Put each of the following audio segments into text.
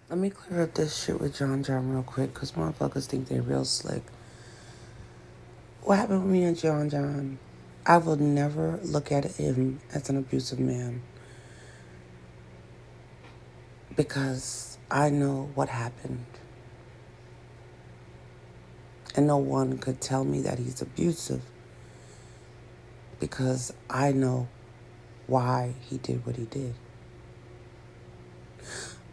Let me clear up this shit with John John real quick, because motherfuckers think they real slick. What happened with me and John John? I will never look at him as an abusive man, because I know what happened. And no one could tell me that he's abusive, because I know why he did what he did.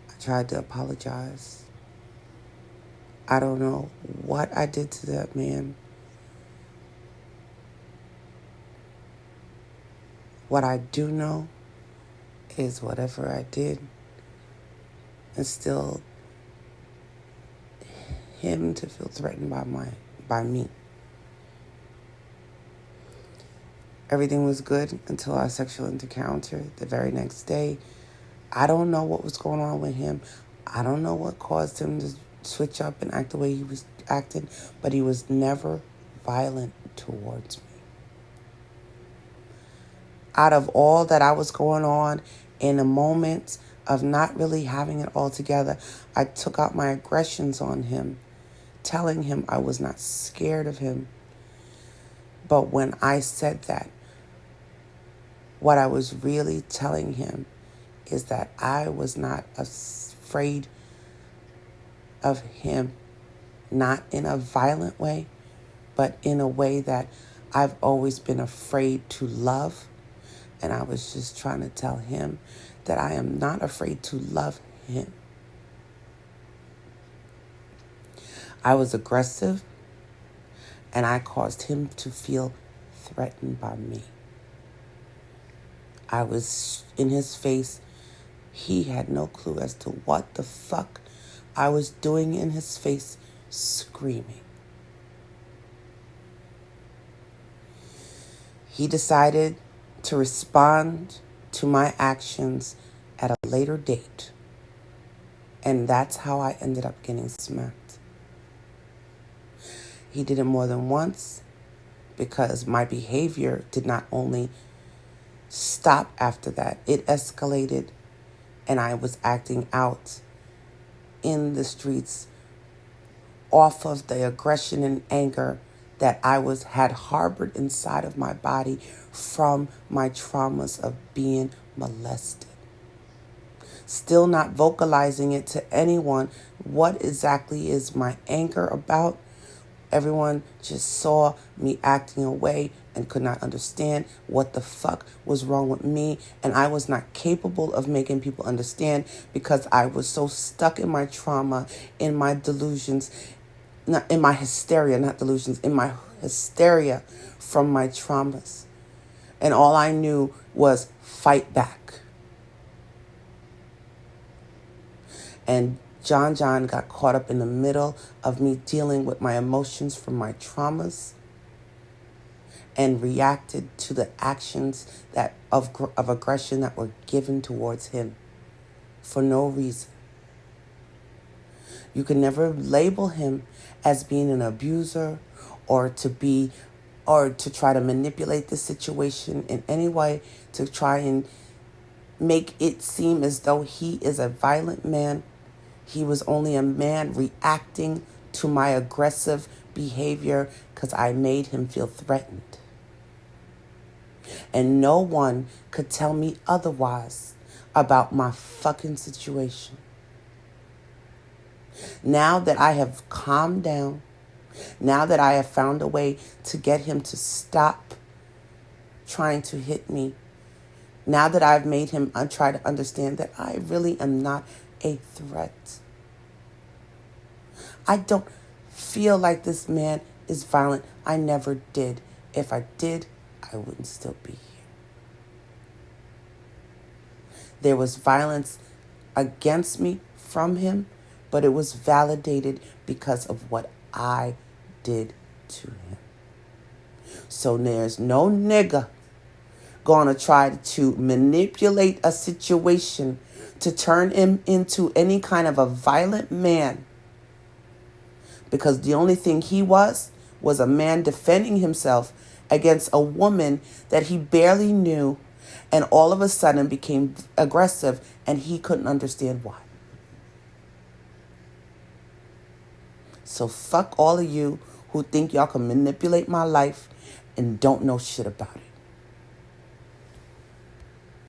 I tried to apologize. I don't know what I did to that man. What I do know is whatever I did instilled him to feel threatened by me. Everything was good until our sexual encounter the very next day. I don't know what was going on with him. I don't know what caused him to switch up and act the way he was acting, but he was never violent towards me. Out of all that I was going on in a moment of not really having it all together, I took out my aggressions on him, telling him I was not scared of him. But when I said that, what I was really telling him is that I was not afraid of him, not in a violent way, but in a way that I've always been afraid to love. And I was just trying to tell him that I am not afraid to love him. I was aggressive, and I caused him to feel threatened by me. I was in his face. He had no clue as to what the fuck I was doing in his face, screaming. He decided to respond to my actions at a later date. And that's how I ended up getting smacked. He did it more than once because my behavior did not only stop after that, it escalated, and I was acting out in the streets off of the aggression and anger that I had harbored inside of my body from my traumas of being molested. Still not vocalizing it to anyone what exactly is my anger about. Everyone just saw me acting away and could not understand what the fuck was wrong with me. And I was not capable of making people understand because I was so stuck in my trauma, in my delusions, not in my hysteria, not delusions, in my hysteria from my traumas. And all I knew was fight back. And John got caught up in the middle of me dealing with my emotions from my traumas and reacted to the actions that of aggression that were given towards him for no reason. You can never label him as being an abuser or to try to manipulate the situation in any way to try and make it seem as though he is a violent man. He was only a man reacting to my aggressive behavior because I made him feel threatened. And no one could tell me otherwise about my fucking situation. Now that I have calmed down, now that I have found a way to get him to stop trying to hit me, now that I've made him try to understand that I really am not a threat. I don't feel like this man is violent. I never did. If I did, I wouldn't still be here. There was violence against me from him, but it was validated because of what I did to him. So there's no nigga gonna try to manipulate a situation to turn him into any kind of a violent man. Because the only thing he was a man defending himself against a woman that he barely knew, and all of a sudden became aggressive, and he couldn't understand why. So fuck all of you who think y'all can manipulate my life and don't know shit about it.